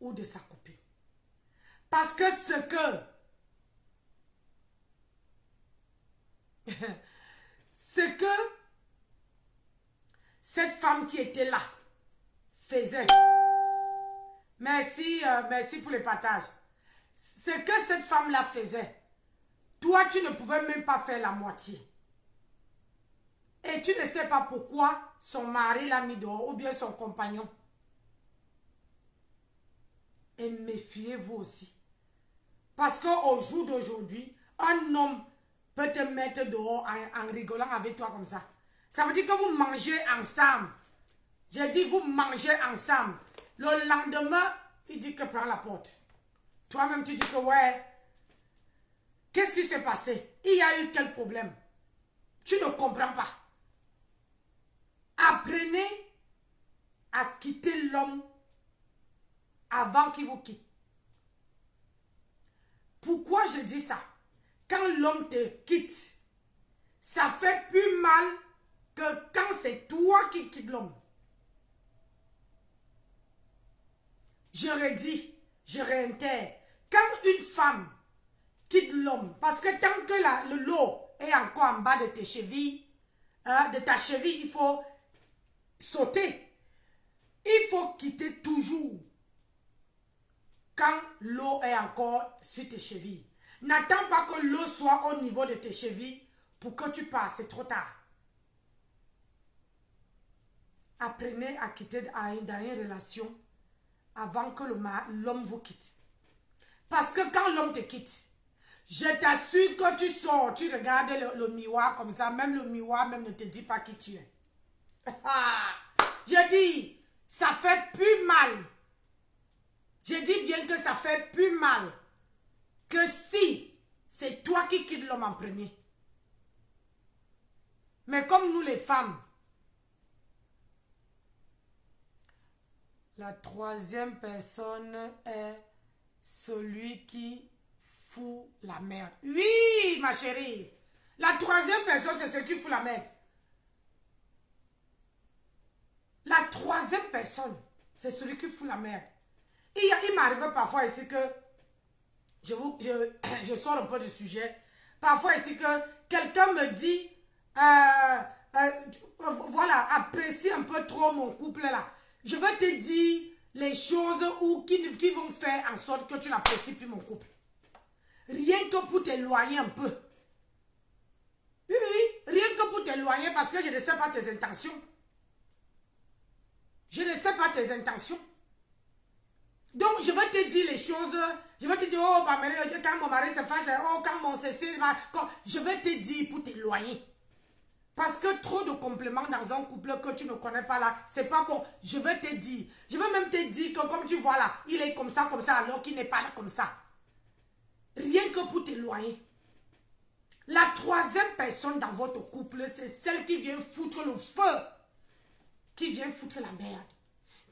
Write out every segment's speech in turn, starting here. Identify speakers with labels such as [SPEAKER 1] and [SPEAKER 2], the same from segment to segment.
[SPEAKER 1] ou de sa copine. Parce que ce que cette femme qui était là faisait, merci, merci pour le partage, ce que cette femme-là faisait, toi, tu ne pouvais même pas faire la moitié. Et tu ne sais pas pourquoi son mari l'a mis dehors ou bien son compagnon. Et méfiez-vous aussi. Parce qu'au jour d'aujourd'hui, un homme peut te mettre dehors en rigolant avec toi comme ça. Ça veut dire que vous mangez ensemble. J'ai dit vous mangez ensemble. Le lendemain, il dit que prends la porte. Toi-même, tu dis que ouais, qu'est-ce qui s'est passé? Il y a eu quel problème? Tu ne comprends pas. Apprenez à quitter l'homme avant qu'il vous quitte. Pourquoi je dis ça? Quand l'homme te quitte, ça fait plus mal que quand c'est toi qui quittes l'homme. Je redis, je réitère. Quand une femme quitte l'homme, parce que tant que le lot est encore en bas de tes chevilles, de ta cheville, il faut sauter. Il faut quitter toujours quand l'eau est encore sur tes chevilles. N'attends pas que l'eau soit au niveau de tes chevilles pour que tu passes, c'est trop tard. Apprenez à quitter dans une relation avant que l'homme vous quitte. Parce que quand l'homme te quitte, je t'assure que tu sors, tu regardes le miroir comme ça, même le miroir même ne te dit pas qui tu es. Je dis, ça fait plus mal. Je dis bien que ça fait plus mal que si c'est toi qui quittes l'homme en premier. Mais comme nous les femmes, la troisième personne est celui qui fout la merde. Oui, ma chérie. La troisième personne, c'est celui qui fout la merde. La troisième personne, c'est celui qui fout la merde. Il m'arrive parfois ici que je sors un peu du sujet. Parfois ici que quelqu'un me dit voilà, apprécie un peu trop mon couple là. Je vais te dire les choses qui vont faire en sorte que tu n'apprécies plus mon couple. Rien que pour t'éloigner un peu. Oui, rien que pour t'éloigner parce que je ne sais pas tes intentions. Je ne sais pas tes intentions. Donc, je vais te dire les choses. Je vais te dire, oh, quand mon mari se fâche, oh, quand mon ceci, je vais te dire pour t'éloigner. Parce que trop de compliments dans un couple que tu ne connais pas là, c'est pas bon. Je vais te dire. Je vais même te dire que comme tu vois là, il est comme ça, alors qu'il n'est pas là comme ça. Rien que pour t'éloigner. La troisième personne dans votre couple, c'est celle qui vient foutre le feu. Qui vient foutre la merde.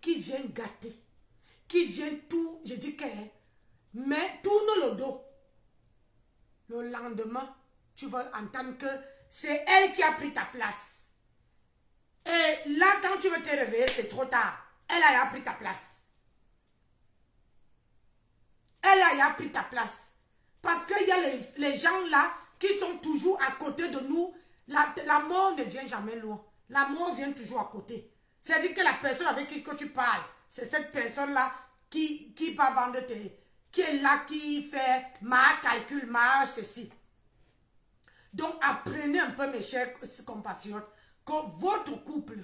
[SPEAKER 1] Qui vient gâter. Qui vient tout, je dis que, mais tourne le dos. Le lendemain, tu vas entendre que c'est elle qui a pris ta place. Et là, quand tu veux te réveiller, c'est trop tard. Elle a pris ta place. Elle a pris ta place. Parce qu'il y a les gens là qui sont toujours à côté de nous. La mort ne vient jamais loin. La mort vient toujours à côté. C'est-à-dire que la personne avec qui que tu parles, c'est cette personne-là qui va vendre qui est là, qui fait ma calcul, ma ceci. Donc, apprenez un peu, mes chers compatriotes, que votre couple,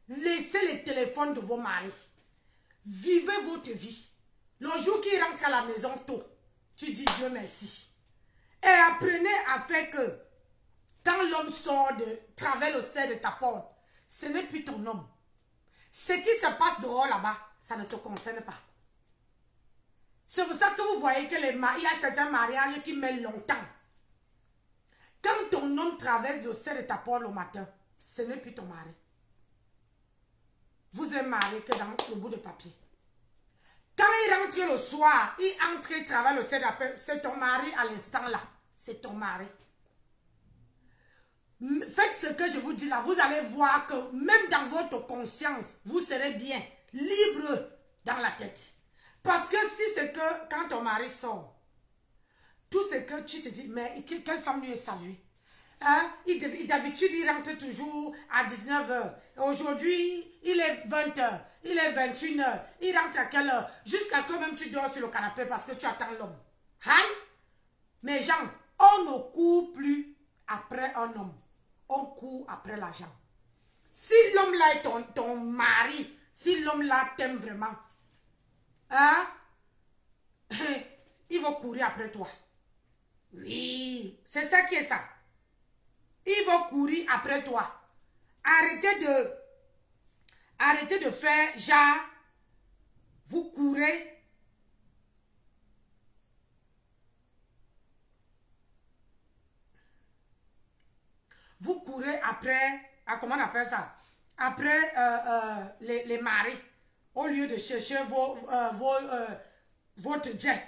[SPEAKER 1] laissez les téléphones de vos maris. Vivez votre vie. Le jour qu'il rentre à la maison tôt, tu dis Dieu merci. Et apprenez à faire que, quand l'homme sort de travers le seuil de ta porte, ce n'est plus ton homme. Ce qui se passe dehors là-bas, ça ne te concerne pas. C'est pour ça que vous voyez que il y a certains mariages qui mettent longtemps. Quand ton homme traverse le seuil de ta porte le matin, ce n'est plus ton mari. Vous êtes marié que dans le bout de papier. Quand il rentre le soir, il entre et travaille le seuil de la porte, c'est ton mari à l'instant là. C'est ton mari. Faites ce que je vous dis là, vous allez voir que même dans votre conscience, vous serez bien, libre dans la tête. Parce que si c'est que quand ton mari sort, tout ce que tu te dis, mais quelle femme lui est saluée? Hein? D'habitude, il rentre toujours à 19h. Aujourd'hui, il est 20h. Il est 21h. Il rentre à quelle heure? Jusqu'à toi-même, tu dors sur le canapé parce que tu attends l'homme. Aïe! Mais gens, on ne court plus après un homme. On court après l'argent. Si l'homme-là est ton mari, si l'homme-là t'aime vraiment, hein? Il va courir après toi. Oui, c'est ça qui est ça. Il va courir après toi. Arrêtez de faire genre, vous courez. Vous courez après, comment on appelle ça? Après les maris. Au lieu de chercher votre jet.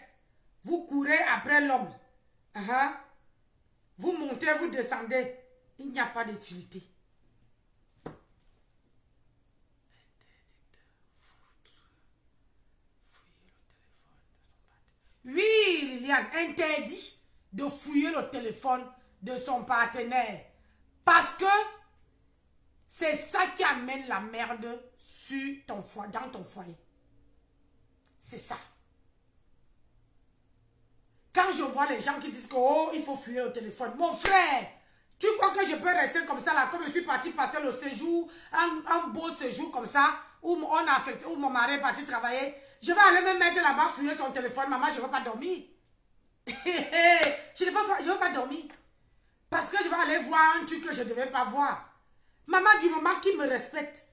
[SPEAKER 1] Vous courez après l'homme. Vous montez, vous descendez. Il n'y a pas d'utilité. Oui, Liliane, interdit de fouiller le téléphone de son partenaire. Parce que c'est ça qui amène la merde sur ton foyer, dans ton foyer. C'est ça. Quand je vois les gens qui disent que oh, il faut fouiller le téléphone, mon frère, tu crois que je peux rester comme ça là, comme je suis parti passer le séjour, un beau séjour comme ça, où on a affecté, où mon mari est parti travailler, je vais aller me mettre là-bas, fouiller son téléphone, maman, je ne veux pas dormir. Je ne veux pas dormir. Parce que je vais aller voir un truc que je ne devais pas voir. Maman, du moment qu'il me respecte,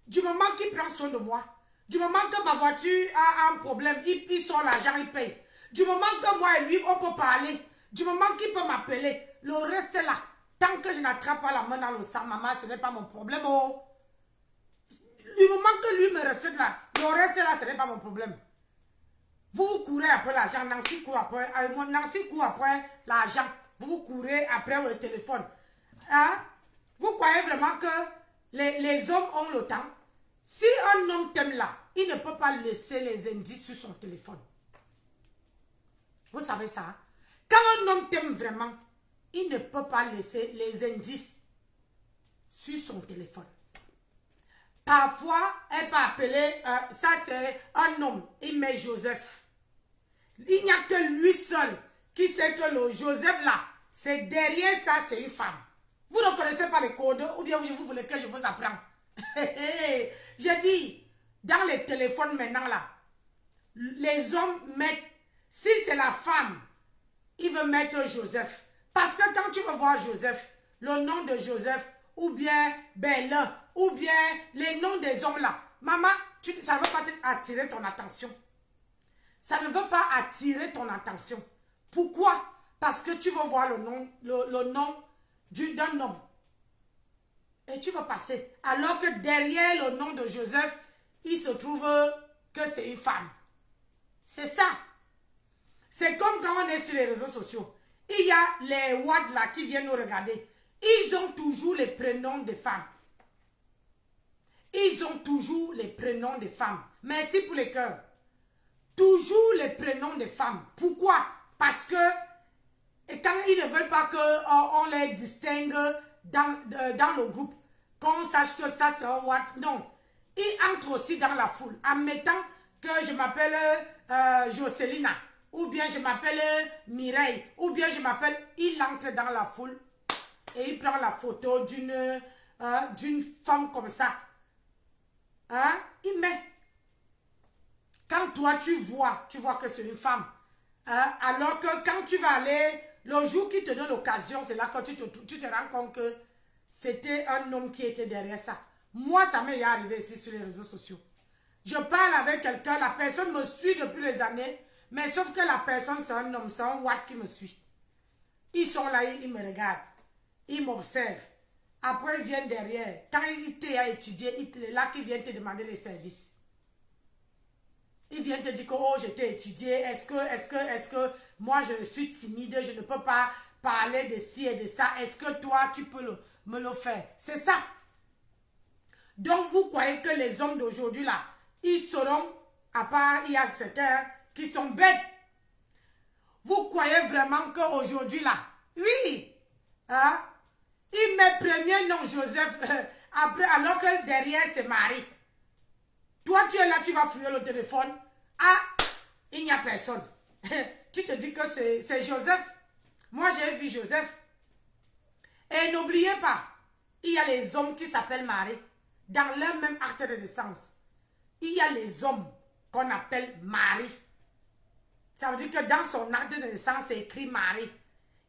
[SPEAKER 1] du moment qu'il prend soin de moi, du moment que ma voiture a un problème, il sort l'argent, il paye. Du moment que moi et lui, on peut parler, du moment qu'il peut m'appeler, le reste est là. Tant que je n'attrape pas la main dans le sang, maman, ce n'est pas mon problème. Oh. Du moment que lui me respecte là, le reste est là, ce n'est pas mon problème. Vous courez après l'argent, Nancy court après l'argent. Vous courez après le téléphone. Hein? Vous croyez vraiment que les hommes ont le temps? Si un homme t'aime là, il ne peut pas laisser les indices sur son téléphone. Vous savez ça? Quand un homme t'aime vraiment, il ne peut pas laisser les indices sur son téléphone. Parfois, elle peut appeler, ça c'est un homme, il met Joseph. Il n'y a que lui seul qui sait que le Joseph là, c'est derrière ça, c'est une femme. Vous ne connaissez pas les codes ou bien vous voulez que je vous apprenne. J'ai dit, dans les téléphones maintenant là, les hommes mettent, si c'est la femme, ils veulent mettre Joseph. Parce que quand tu veux voir Joseph, le nom de Joseph, ou bien Bella, ou bien les noms des hommes là, maman, ça ne veut pas attirer ton attention. Ça ne veut pas attirer ton attention. Pourquoi? Parce que tu veux voir le nom d'un homme. Et tu vas passer. Alors que derrière le nom de Joseph, il se trouve que c'est une femme. C'est ça. C'est comme quand on est sur les réseaux sociaux. Il y a les WhatsApp là qui viennent nous regarder. Ils ont toujours les prénoms des femmes. Ils ont toujours les prénoms des femmes. Merci pour les cœurs. Toujours les prénoms des femmes. Pourquoi? Parce que et quand ils ne veulent pas qu'on les distingue dans le groupe, qu'on sache que ça c'est un WhatsApp. Non. Ils entrent aussi dans la foule en mettant que je m'appelle Jocelyna, ou bien je m'appelle Mireille, ou bien je m'appelle... Il entre dans la foule et il prend la photo d'une femme comme ça. Hein? Il met. Quand toi tu vois que c'est une femme. Hein? Alors que quand tu vas aller, le jour qui te donne l'occasion, c'est là que tu te rends compte que c'était un homme qui était derrière ça. Moi, ça m'est arrivé ici sur les réseaux sociaux. Je parle avec quelqu'un, la personne me suit depuis des années, mais sauf que la personne, c'est un homme, c'est un Watt qui me suit. Ils sont là, ils me regardent, ils m'observent. Après, ils viennent derrière. Quand ils t'ont étudié, c'est là qu'ils viennent te demander les services. Ils viennent te dire que, oh, je t'ai étudié, est-ce que moi, je suis timide, je ne peux pas parler de ci et de ça, est-ce que toi, tu peux me le faire? C'est ça. Donc, vous croyez que les hommes d'aujourd'hui, là, ils seront À part, il y a certains qui sont bêtes. Vous croyez vraiment qu'aujourd'hui là, oui, hein, il met premier nom Joseph, après, alors que derrière c'est Marie. Toi tu es là, tu vas fouiller le téléphone. Ah, il n'y a personne. Tu te dis que c'est Joseph. Moi j'ai vu Joseph. Et n'oubliez pas, il y a les hommes qui s'appellent Marie. Dans leur même acte de naissance, il y a les hommes qu'on appelle Marie. Ça veut dire que dans son acte de naissance, c'est écrit Marie.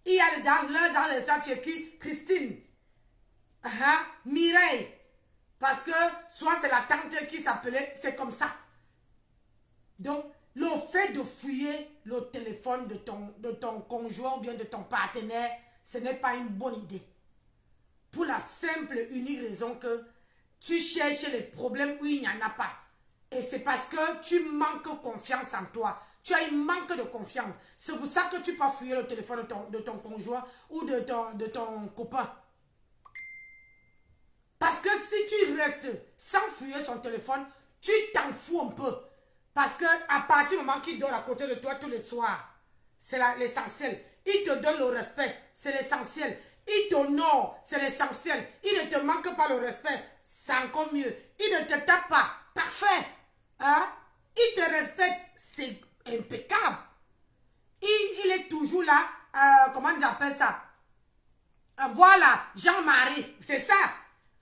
[SPEAKER 1] Il y a dans les actes, c'est écrit Christine, Mireille. Parce que soit c'est la tante qui s'appelait, c'est comme ça. Donc, le fait de fouiller le téléphone de ton conjoint ou bien de ton partenaire, ce n'est pas une bonne idée. Pour la simple et unique raison que tu cherches les problèmes où il n'y en a pas. Et c'est parce que tu manques confiance en toi. Tu as un manque de confiance. C'est pour ça que tu peux fouiller le téléphone de ton conjoint ou de ton copain. Parce que si tu restes sans fouiller son téléphone, tu t'en fous un peu. Parce que à partir du moment qu'il dort à côté de toi tous les soirs, c'est l'essentiel. Il te donne le respect, c'est l'essentiel. Il t'honore, c'est l'essentiel. Il ne te manque pas le respect, c'est encore mieux. Il ne te tape pas, parfait. Hein? Il te respecte, c'est impeccable. Il est toujours là, comment on appelle ça? Voilà, Jean-Marie, c'est ça.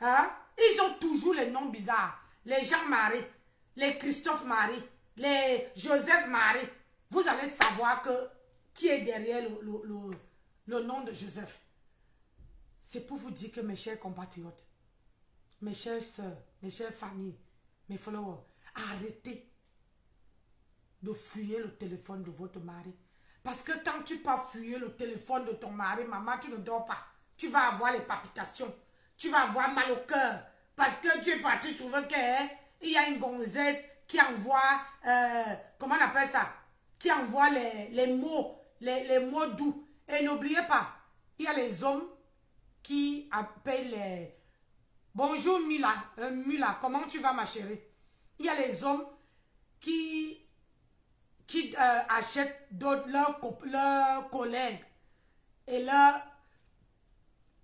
[SPEAKER 1] Hein? Ils ont toujours les noms bizarres. Les Jean-Marie, les Christophe-Marie, les Joseph-Marie. Vous allez savoir qui est derrière le nom de Joseph. C'est pour vous dire que mes chers compatriotes, mes chères soeurs, mes chères familles, mes followers, arrêtez de fouiller le téléphone de votre mari. Parce que quand tu peux fouiller le téléphone de ton mari, maman, tu ne dors pas. Tu vas avoir les palpitations. Tu vas avoir mal au cœur. Parce que tu es parti trouver qu'il y a une gonzesse qui envoie, comment on appelle ça? Qui envoie les mots, les mots doux. Et n'oubliez pas, il y a les hommes qui appellent les... Bonjour Mila, Mila, comment tu vas ma chérie? Il y a les hommes qui achètent leurs collègues et leurs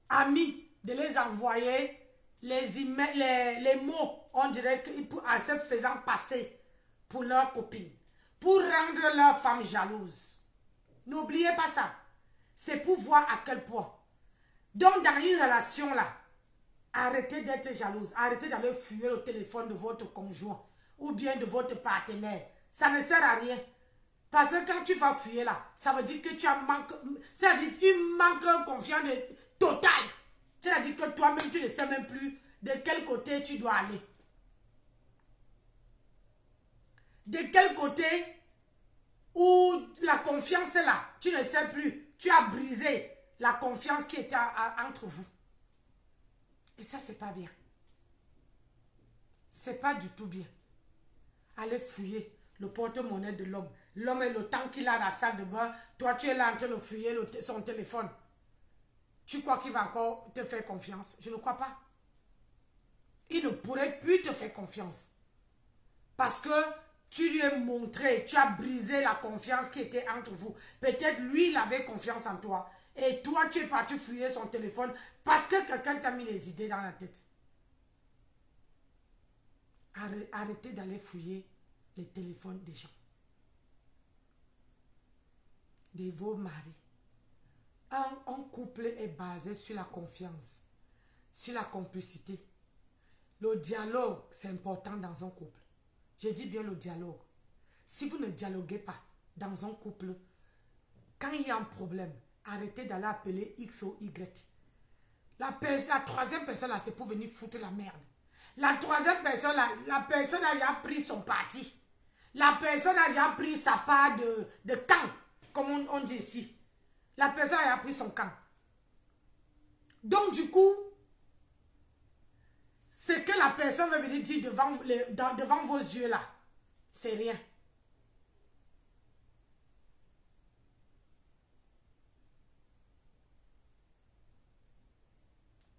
[SPEAKER 1] amis de les envoyer les mots, on dirait, en se faisant passer pour leurs copines, pour rendre leur femme jalouse. N'oubliez pas ça. C'est pour voir à quel point. Donc, dans une relation là, arrêtez d'être jalouse. Arrêtez d'aller fouiller le téléphone de votre conjoint ou bien de votre partenaire. Ça ne sert à rien. Parce que quand tu vas fouiller là, ça veut dire que tu as manque, ça veut dire que tu manques confiance totale. C'est-à-dire que toi-même, tu ne sais même plus de quel côté tu dois aller. De quel côté où la confiance est là, tu ne sais plus. Tu as brisé la confiance qui était entre vous. Et ça, c'est pas bien. C'est pas du tout bien. Allez fouiller le porte-monnaie de l'homme. L'homme est le temps qu'il a dans la salle de bain. Toi, tu es là en train de fouiller son téléphone. Tu crois qu'il va encore te faire confiance? Je ne crois pas. Il ne pourrait plus te faire confiance. Parce que tu lui as montré, tu as brisé la confiance qui était entre vous. Peut-être lui, il avait confiance en toi. Et toi, tu es parti fouiller son téléphone parce que quelqu'un t'a mis les idées dans la tête. Arrêtez d'aller fouiller les téléphones des gens. De vos maris. Un couple est basé sur la confiance, sur la complicité. Le dialogue, c'est important dans un couple. Je dis bien le dialogue. Si vous ne dialoguez pas dans un couple, quand il y a un problème, arrêtez d'aller appeler X ou Y. La troisième personne là, c'est pour venir foutre la merde. La troisième personne là, la personne a déjà pris son parti. La personne a déjà pris sa part de camp, comme on dit ici. La personne a déjà pris son camp. Donc du coup, ce que la personne va venir dire devant vos yeux là, c'est rien.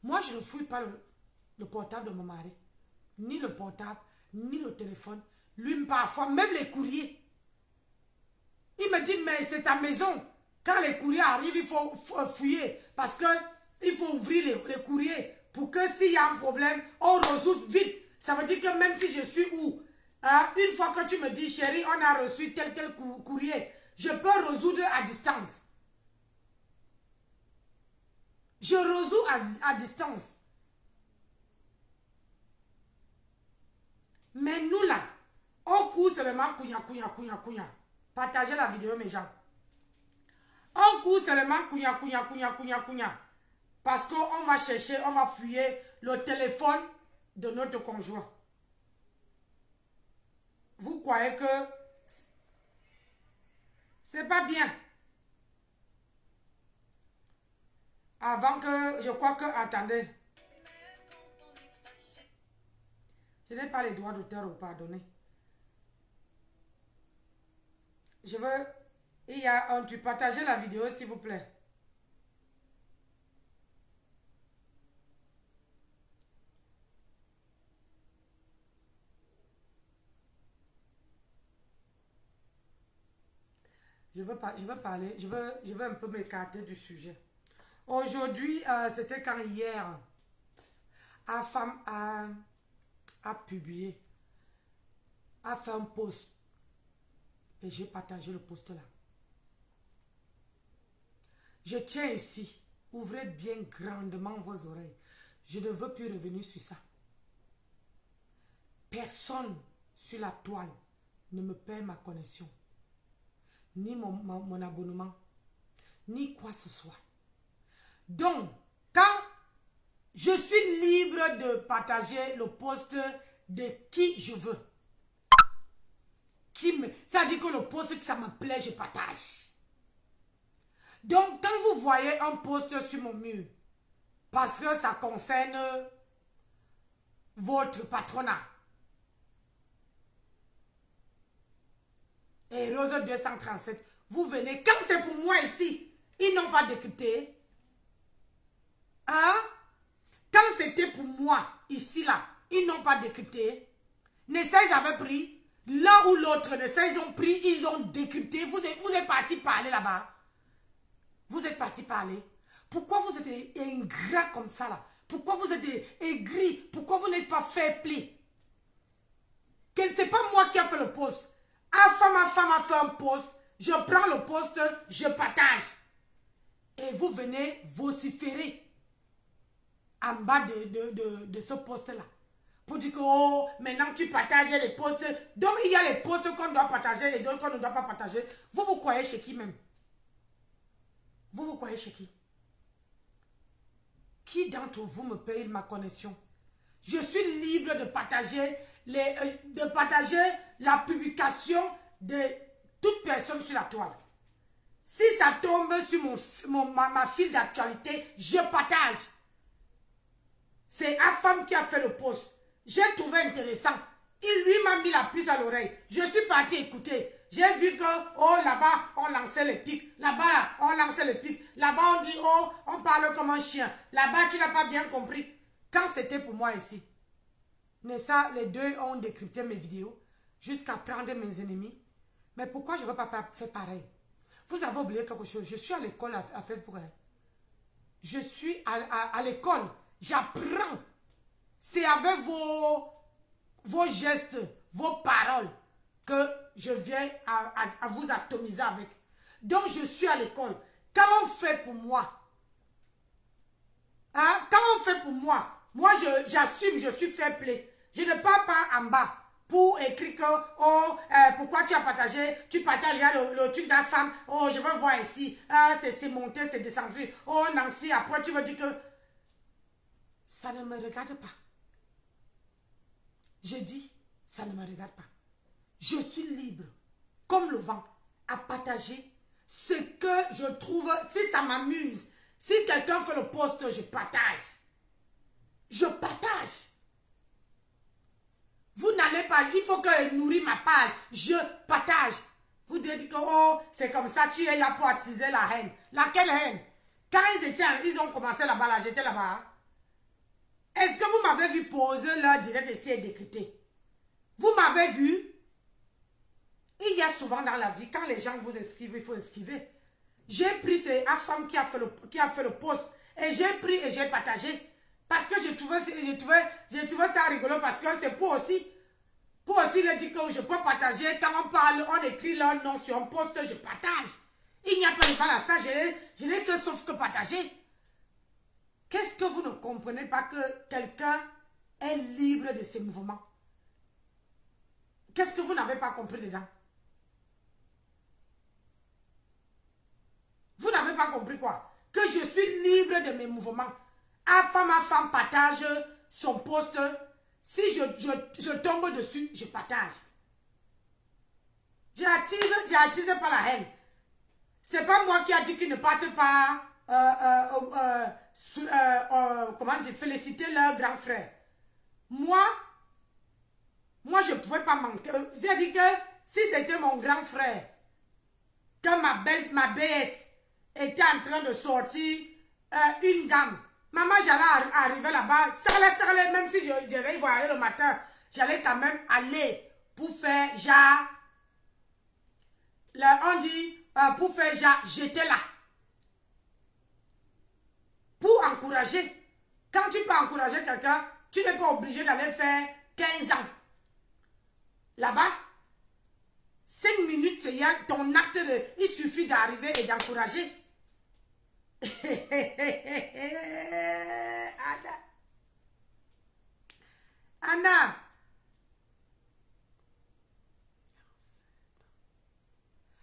[SPEAKER 1] Moi, je ne fouille pas le portable de mon mari. Ni le portable, ni le téléphone, Lui, parfois, même les courriers. Il me dit, mais c'est ta maison. Quand les courriers arrivent, il faut fouiller. Parce que il faut ouvrir les courriers. Pour que s'il y a un problème, on résout vite. Ça veut dire que même si je suis où, hein, une fois que tu me dis, chérie, on a reçu tel courrier, je peux résoudre à distance. Je résous à distance. Mais nous là, on court seulement couilla. Partagez la vidéo mes gens. On court seulement couilla. Parce qu'on va chercher, on va fouiller le téléphone de notre conjoint. Vous croyez que c'est pas bien? Avant que, je crois que, attendez. Je n'ai pas les droits d'auteur, pardonnez. Je veux, il y a un, tu partagez la vidéo s'il vous plaît. Je veux parler, je veux un peu m'écarter du sujet. Aujourd'hui, c'était quand hier, la femme a publié, a fait un post. Et j'ai partagé le post là. Je tiens ici, ouvrez bien grandement vos oreilles. Je ne veux plus revenir sur ça. Personne sur la toile ne me paie ma connexion. Ni mon abonnement, ni quoi que ce soit. Donc, quand je suis libre de partager le post de qui je veux, ça dit que le post que ça me plaît, je partage. Donc, quand vous voyez un post sur mon mur, parce que ça concerne votre patronat, et Rose 237, vous venez, quand c'est pour moi ici, ils n'ont pas décrypté. Hein? Quand c'était pour moi, ici, là, ils n'ont pas décrypté. Nessa, ils avaient pris. L'un ou l'autre, Nessa, ils ont pris, ils ont décrypté. Vous êtes parti parler là-bas. Vous êtes parti parler. Pourquoi vous êtes ingrat comme ça, là? Pourquoi vous êtes aigri? Pourquoi vous n'êtes pas fair play? C'est pas moi qui a fait le post. Ma femme a fait un post. Je prends le post, je partage. Et vous venez vociférer en bas de ce post-là. Pour dire que, oh, maintenant tu partages les posts. Donc, il y a les posts qu'on doit partager et d'autres qu'on ne doit pas partager. Vous croyez chez qui même? Vous croyez chez qui? Qui d'entre vous me paye ma connexion? Je suis libre de partager, la publication de toute personne sur la toile. Si ça tombe sur ma file d'actualité, je partage. C'est la femme qui a fait le post. J'ai trouvé intéressant. Il lui m'a mis la puce à l'oreille. Je suis parti écouter. J'ai vu que, oh, là-bas, on lançait les pics. Là-bas, on lançait les pics. Là-bas, on dit, oh, on parle comme un chien. Là-bas, tu n'as pas bien compris. Quand c'était pour moi ici, mais ça, les deux ont décrypté mes vidéos jusqu'à prendre mes ennemis. Mais pourquoi je ne veux pas faire pareil? Vous avez oublié quelque chose. Je suis à l'école à Facebook. Hein. Je suis à l'école. J'apprends. C'est avec vos gestes, vos paroles que je viens à vous atomiser avec. Donc, je suis à l'école. Quand on fait pour moi, hein, quand on fait pour moi, j'assume, je suis fair play. Je ne pars pas en bas pour écrire que, oh, pourquoi tu as partagé, tu partages le truc d'un femme, oh, je veux voir ici, c'est monté, c'est descendu, oh, Nancy, après tu veux dire que ça ne me regarde pas. Je dis, ça ne me regarde pas. Je suis libre, comme le vent, à partager ce que je trouve, si ça m'amuse, si quelqu'un fait le post, je partage. Je partage. Vous n'allez pas, il faut que je nourris ma page, je partage. Vous dites que, oh, c'est comme ça, tu es là pour attiser la haine. Laquelle haine? Quand ils ont commencé là-bas, là, j'étais là-bas. Est-ce que vous m'avez vu poser leur direct ici et décrypter? Vous m'avez vu? souvent dans la vie, quand les gens vous esquivent, il faut esquiver. J'ai pris cette femme qui a fait le post et j'ai pris et j'ai partagé. Parce que je trouvais ça rigolo parce que c'est pour aussi le dire que je peux partager. Quand on parle, on écrit leur nom sur un post, je partage. Il n'y a pas de mal à ça, je n'ai que sauf que partager. Qu'est-ce que vous ne comprenez pas que quelqu'un est libre de ses mouvements? Qu'est-ce que vous n'avez pas compris dedans? Vous n'avez pas compris quoi? Que je suis libre de mes mouvements. Ma femme partage son post. Si je tombe dessus, je partage. J'ai attisé par la haine. C'est pas moi qui a dit qu'ils ne partent pas comment dire, féliciter leur grand frère. Moi, je ne pouvais pas manquer. J'ai dit que si c'était mon grand frère, que ma BS était en train de sortir une gamme, maman, j'allais arriver là-bas, serrer, même si je devais y voir le matin, j'allais quand même aller pour faire genre, on dit, pour faire genre, j'étais là. Pour encourager. Quand tu peux encourager quelqu'un, tu n'es pas obligé d'aller faire 15 ans. Là-bas, 5 minutes, c'est ton acte il suffit d'arriver et d'encourager. Anna.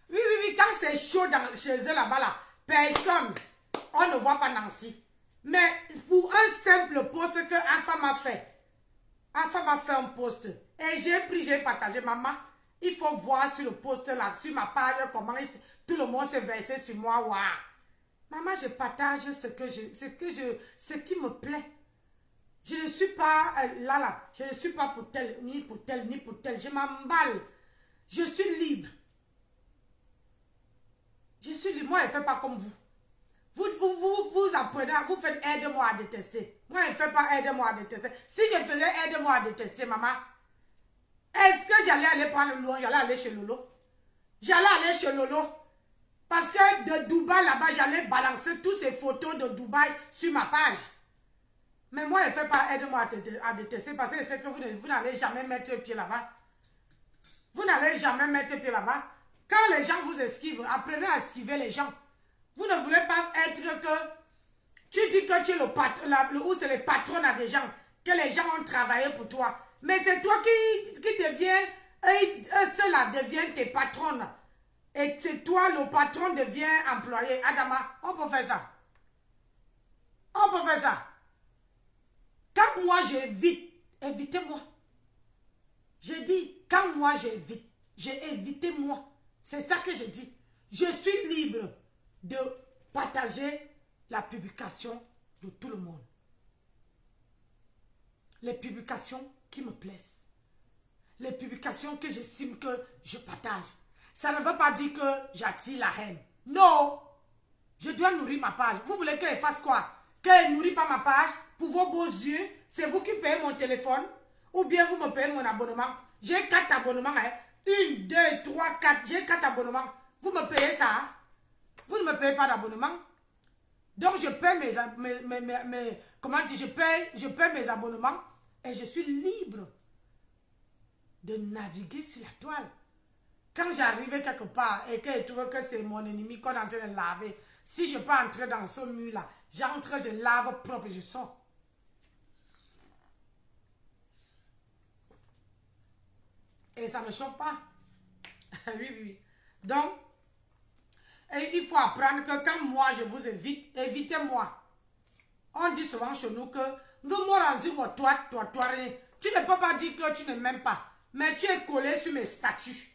[SPEAKER 1] Oui, quand c'est chaud chez eux là-bas, là, personne, on ne voit pas Nancy. Mais pour un simple post que Alpha m'a fait un post. Et j'ai partagé, maman, il faut voir sur le post là, sur ma page, comment tout le monde s'est versé sur moi. Wow. Maman, je partage ce qui me plaît. Je ne suis pas je ne suis pas pour tel, ni pour tel, ni pour tel. Je m'emballe. Je suis libre. Je suis libre. Moi, je ne fais pas comme vous. Vous apprenez, vous faites aide-moi à détester. Moi, je ne fais pas aide-moi à détester. Si je faisais aide-moi à détester, maman, est-ce que j'allais aller prendre le loin? J'allais aller chez Lolo. J'allais aller chez Lolo. Parce que de Dubaï, là-bas, j'allais balancer toutes ces photos de Dubaï sur ma page. Mais moi, je ne fais pas aide-moi à détester parce que je sais que vous n'allez jamais mettre pied là-bas. Vous n'allez jamais mettre pied là-bas. Quand les gens vous esquivent, apprenez à esquiver les gens. Vous ne voulez pas être que... Tu dis que tu es le patron, ou c'est le patron à des gens, que les gens ont travaillé pour toi. Mais c'est toi qui deviens... Ceux-là deviennent tes patronnes. Et c'est toi, le patron, devient employé. Adama, on peut faire ça. On peut faire ça. Quand moi j'évite, évitez-moi. Je dis, quand moi j'évite, j'ai évité moi. C'est ça que je dis. Je suis libre de partager la publication de tout le monde. Les publications qui me plaisent. Les publications que j'estime que je partage. Ça ne veut pas dire que j'attire la haine. Non. Je dois nourrir ma page. Vous voulez qu'elle fasse quoi? Qu'elle ne nourrit pas ma page pour vos beaux yeux? C'est vous qui payez mon téléphone? Ou bien vous me payez mon abonnement? J'ai 4 abonnements. Hein? 1, 2, 3, 4. J'ai 4 abonnements. Vous me payez ça? Hein? Vous ne me payez pas d'abonnement? Donc je paye je paye mes abonnements et je suis libre de naviguer sur la toile. Quand j'arrivais quelque part et que je trouve que c'est mon ennemi qu'on est en train de laver, si je peux entrer dans ce mur-là, j'entre, je lave propre et je sors. Et ça ne chauffe pas. Oui. Donc, il faut apprendre que quand moi je vous évite, évitez-moi. On dit souvent chez nous que tu ne peux pas dire que tu ne m'aimes pas, mais tu es collé sur mes statuts.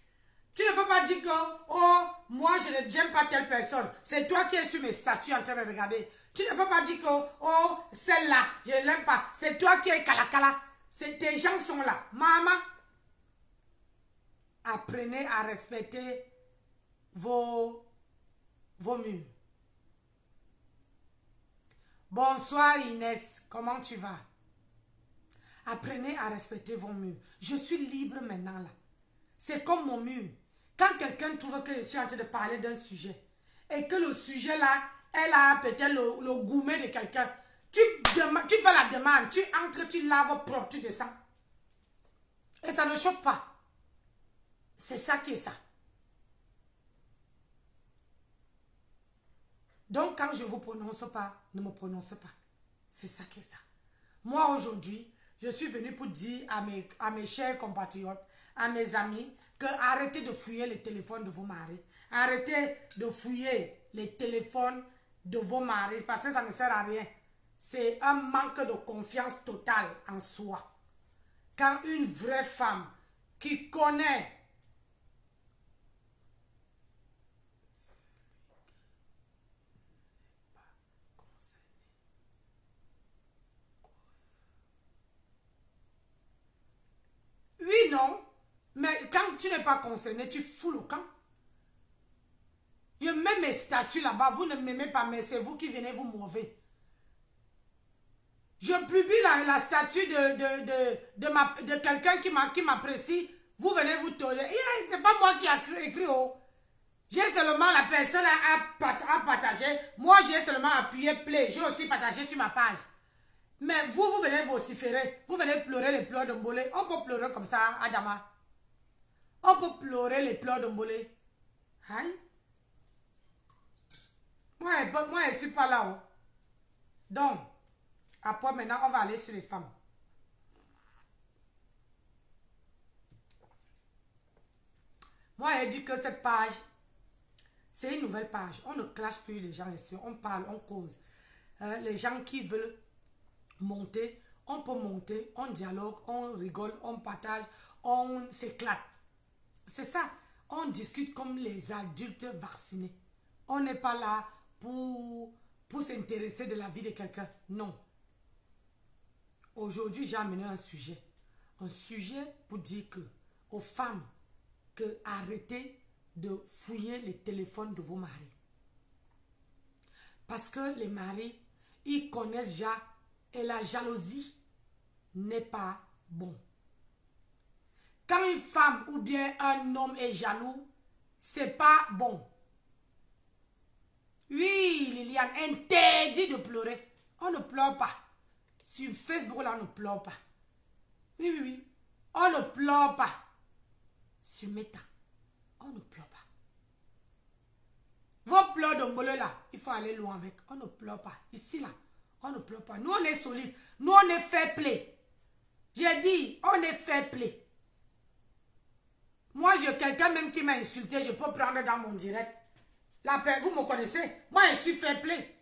[SPEAKER 1] Tu ne peux pas dire que, oh, moi je n'aime pas telle personne. C'est toi qui es sur mes statuts en train de regarder. Tu ne peux pas dire que, oh, celle-là, je ne l'aime pas. C'est toi qui es kalakala. Tes gens sont là. Maman, apprenez à respecter vos murs. Bonsoir Inès, comment tu vas? Apprenez à respecter vos murs. Je suis libre maintenant là. C'est comme mon mur. Quand quelqu'un trouve que je suis en train de parler d'un sujet et que le sujet là, elle a peut-être le gourmet de quelqu'un, tu fais la demande, tu entres, tu laves propre, tu descends. Et ça ne chauffe pas. C'est ça qui est ça. Donc quand je ne vous prononce pas, ne me prononce pas. C'est ça qui est ça. Moi aujourd'hui, je suis venue pour dire à mes chers compatriotes, à mes amis, que arrêtez de fouiller les téléphones de vos maris. Arrêtez de fouiller les téléphones de vos maris parce que ça ne sert à rien. C'est un manque de confiance totale en soi. Quand une vraie femme qui connaît oui, non. Mais quand tu n'es pas concerné, tu fous le camp. Je mets mes statuts là-bas. Vous ne m'aimez pas, mais c'est vous qui venez vous mouver. Je publie la statue de quelqu'un qui m'apprécie. Vous venez vous tolérer. C'est pas moi qui ai écrit. Oh. J'ai seulement la personne à partager. Moi, j'ai seulement appuyé play. J'ai aussi partagé sur ma page. Mais vous venez vociférer. Vous venez pleurer les pleurs de Mbolé. On peut pleurer comme ça, Adama. On peut pleurer les pleurs de Mbolé. Hein? Moi, je ne suis pas là. Oh. Donc, après, maintenant, on va aller sur les femmes. Moi, j'ai dit que cette page, c'est une nouvelle page. On ne clash plus les gens ici. On parle, on cause. Les gens qui veulent monter, on peut monter, on dialogue, on rigole, on partage, on s'éclate. C'est ça. On discute comme les adultes vaccinés. On n'est pas là pour s'intéresser de la vie de quelqu'un. Non. Aujourd'hui, j'ai amené un sujet. Un sujet pour dire que aux femmes, que arrêtez de fouiller les téléphones de vos maris. Parce que les maris, ils connaissent déjà et la jalousie n'est pas bon. Quand une femme ou bien un homme est jaloux, c'est pas bon. Oui, Liliane, interdit de pleurer. On ne pleure pas. Sur Facebook, là, on ne pleure pas. Oui, oui, oui. On ne pleure pas. Sur Meta, on ne pleure pas. Vos pleurs de Mbolé, là, il faut aller loin avec. On ne pleure pas. Ici, là, on ne pleure pas. Nous, on est solide. Nous, on est fair play. J'ai dit, on est fair play. Moi, j'ai quelqu'un même qui m'a insulté, je peux prendre dans mon direct. Vous me connaissez. Moi, je suis fair play.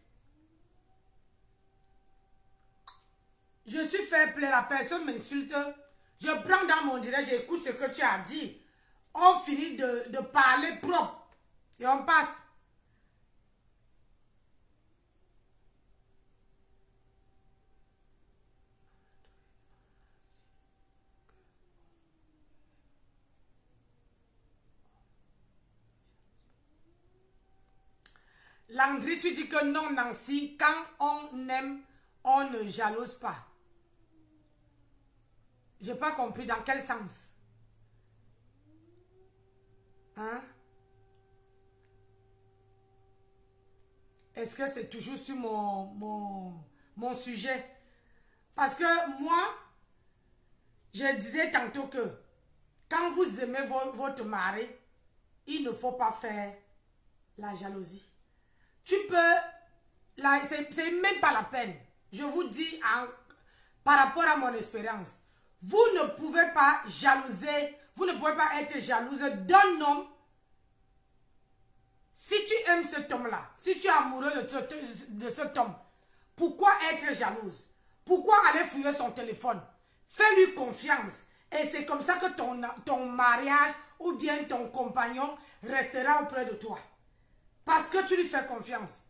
[SPEAKER 1] Je suis fair play. La personne m'insulte. Je prends dans mon direct, j'écoute ce que tu as dit. On finit de parler propre. Et on passe. Landry, tu dis que non, Nancy, quand on aime, on ne jalouse pas. Je n'ai pas compris dans quel sens. Hein? Est-ce que c'est toujours sur mon sujet? Parce que moi, je disais tantôt que quand vous aimez votre mari, il ne faut pas faire la jalousie. Tu peux, c'est même pas la peine. Je vous dis par rapport à mon expérience, vous ne pouvez pas jalouser, vous ne pouvez pas être jalouse d'un homme. Si tu aimes cet homme-là, si tu es amoureux de cet homme, pourquoi être jalouse? Pourquoi aller fouiller son téléphone? Fais-lui confiance. Et c'est comme ça que ton mariage ou bien ton compagnon restera auprès de toi. Parce que tu lui fais confiance.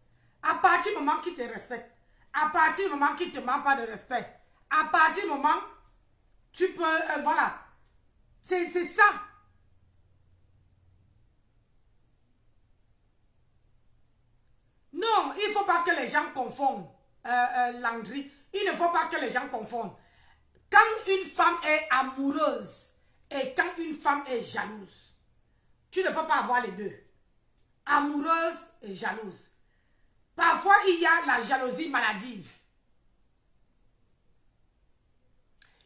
[SPEAKER 1] À partir du moment qu'il te respecte, à partir du moment qu'il ne te manque pas de respect, à partir du moment, tu peux, voilà. C'est ça. Non, il ne faut pas que les gens confondent, Landry. Il ne faut pas que les gens confondent. Quand une femme est amoureuse et quand une femme est jalouse, tu ne peux pas avoir les deux. Amoureuse et jalouse. Parfois, il y a la jalousie maladive.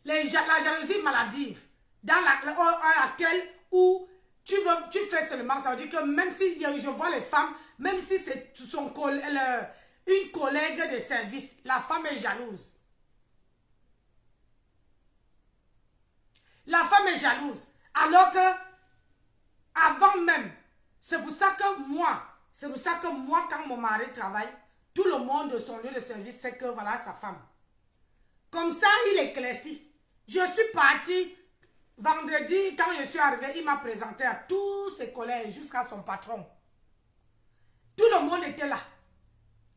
[SPEAKER 1] La jalousie maladive, dans laquelle où tu fais seulement, ça veut dire que même si je vois les femmes, même si c'est une collègue de service, la femme est jalouse. La femme est jalouse. Alors que, avant même, c'est pour ça que moi, quand mon mari travaille, tout le monde de son lieu de service sait que voilà sa femme. Comme ça, il éclaircit. Je suis partie vendredi, quand je suis arrivée, il m'a présenté à tous ses collègues, jusqu'à son patron. Tout le monde était là.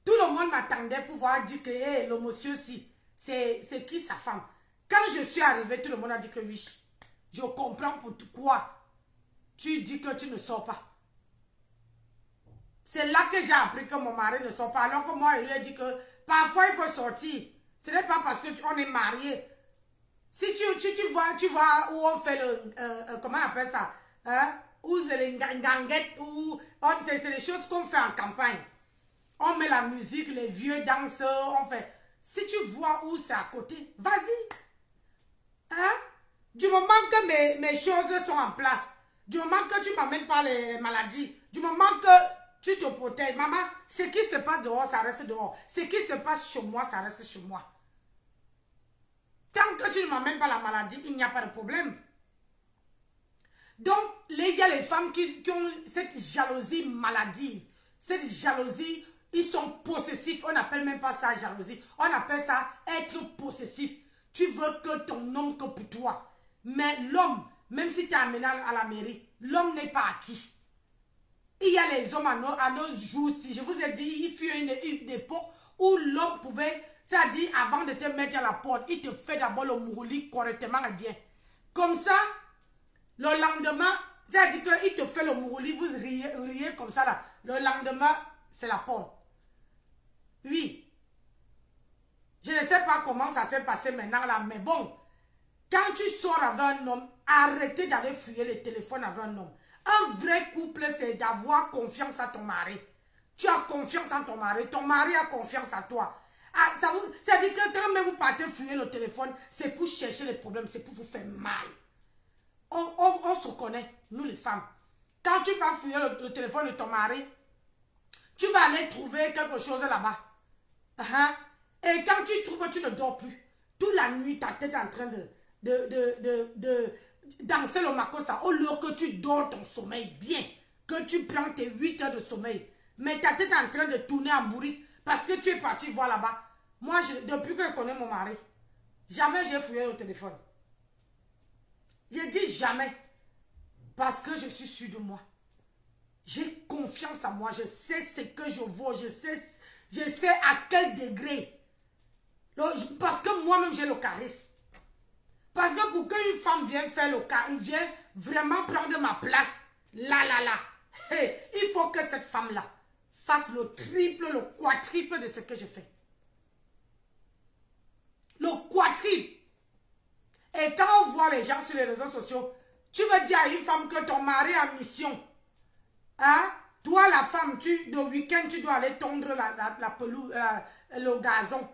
[SPEAKER 1] Tout le monde m'attendait pour voir dire que hey, le monsieur-ci, c'est qui sa femme. Quand je suis arrivée, tout le monde a dit que oui. Je comprends pourquoi tu dis que tu ne sors pas. C'est là que j'ai appris que mon mari ne sort pas. Alors que moi, il lui a dit que parfois il faut sortir. Ce n'est pas parce qu'on est marié. Si tu vois où on fait le... comment on appelle ça? Hein? Où c'est les ganguettes, c'est les choses qu'on fait en campagne. On met la musique, les vieux danseurs, on fait... Si tu vois où c'est à côté, vas-y. Hein? Du moment que mes choses sont en place, du moment que tu ne m'amènes pas les maladies, du moment que tu te protèges, maman, ce qui se passe dehors, ça reste dehors. Ce qui se passe chez moi, ça reste chez moi. Tant que tu ne m'amènes pas la maladie, il n'y a pas de problème. Donc, il y a les femmes qui ont cette jalousie maladive. Cette jalousie, ils sont possessifs. On n'appelle même pas ça jalousie. On appelle ça être possessif. Tu veux que ton homme que pour toi. Mais l'homme, même si tu es amené à la mairie, l'homme n'est pas acquis. Il y a les hommes à nos jours-ci. Je vous ai dit, il fut une époque où l'homme pouvait... C'est-à-dire, avant de te mettre à la porte, il te fait d'abord le mourli correctement et bien. Comme ça, le lendemain, c'est-à-dire qu'il te fait le mourli, vous riez comme ça là. Le lendemain, c'est la porte. Oui. Je ne sais pas comment ça s'est passé maintenant là, mais bon. Quand tu sors avec un homme, arrêtez d'aller fouiller le téléphone avec un homme. Un vrai couple, c'est d'avoir confiance à ton mari. Tu as confiance en ton mari a confiance à toi. Ah, ça dit que quand même vous partez fouiller le téléphone, c'est pour chercher les problèmes, c'est pour vous faire mal. On se connaît, nous les femmes. Quand tu vas fouiller le téléphone de ton mari, tu vas aller trouver quelque chose là-bas. Et quand tu trouves, tu ne dors plus. Toute la nuit, ta tête est en train de danser le makossa. Au lieu que tu dors ton sommeil bien, que tu prends tes 8 heures de sommeil. Mais ta tête est en train de tourner en bourrique. Parce que tu es parti voir là-bas. Moi, depuis que je connais mon mari, jamais j'ai fouillé au téléphone. Je dis jamais. Parce que je suis sûre de moi. J'ai confiance en moi. Je sais ce que je vaux. Je sais à quel degré. Parce que moi-même, j'ai le charisme. Parce que pour qu'une femme vienne faire le charisme, vienne vraiment prendre ma place, là, il faut que cette femme-là fasse le triple, le quadruple de ce que je fais. Le quadruple. Et quand on voit les gens sur les réseaux sociaux, tu veux dire à une femme que ton mari est en mission. Hein? Toi, la femme, le week-end, tu dois aller tondre la pelouse, le gazon.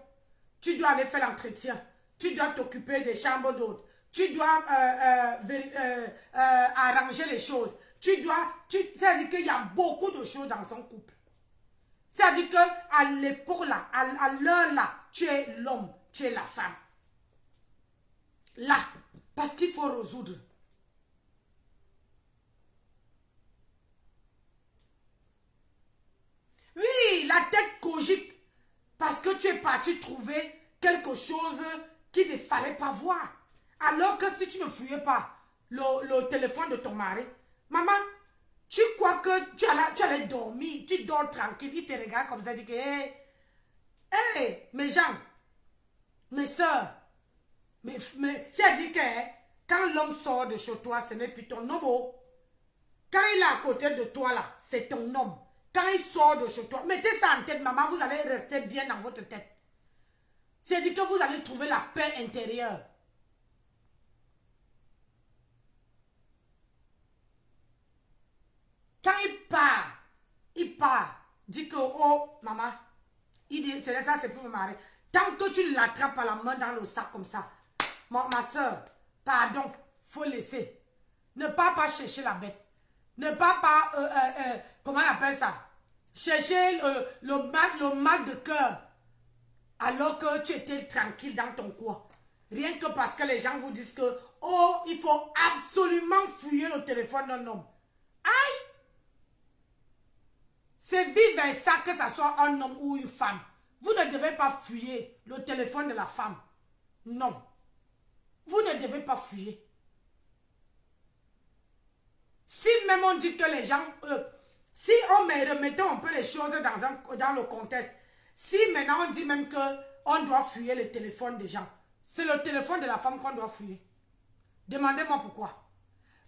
[SPEAKER 1] Tu dois aller faire l'entretien. Tu dois t'occuper des chambres d'hôtes. Tu dois arranger les choses. C'est-à-dire qu'il y a beaucoup de choses dans son couple. C'est-à-dire qu'à l'époque là, à l'heure là, tu es l'homme, tu es la femme. Là, parce qu'il faut résoudre. Oui, la tête cogite. Parce que tu es parti trouver quelque chose qu'il ne fallait pas voir. Alors que si tu ne fouillais pas le téléphone de ton mari, maman, tu crois que tu allais dormir, tu dors tranquille, il te regarde comme ça, il dit que, hey, mes gens, mes soeurs, j'ai dit que quand l'homme sort de chez toi, ce n'est plus ton homme. Quand il est à côté de toi là, c'est ton homme. Quand il sort de chez toi, mettez ça en tête, maman, vous allez rester bien dans votre tête. C'est-à-dire que vous allez trouver la paix intérieure. dit que, oh, maman, il dit, c'est ça, c'est pour me marier. Tant que tu l'attrapes à la main dans le sac comme ça, ma soeur, pardon, faut laisser. Ne pas chercher la bête. Ne pas, comment on appelle ça? Chercher le mal de cœur. Alors que tu étais tranquille dans ton coin. Rien que parce que les gens vous disent que, oh, il faut absolument fouiller le téléphone d'un homme. Aïe! C'est vice-versa que ce soit un homme ou une femme. Vous ne devez pas fouiller le téléphone de la femme. Non. Vous ne devez pas fouiller. Si même on dit que les gens... si on remettait un peu les choses dans le contexte, si maintenant on dit même qu'on doit fouiller le téléphone des gens, c'est le téléphone de la femme qu'on doit fouiller. Demandez-moi pourquoi.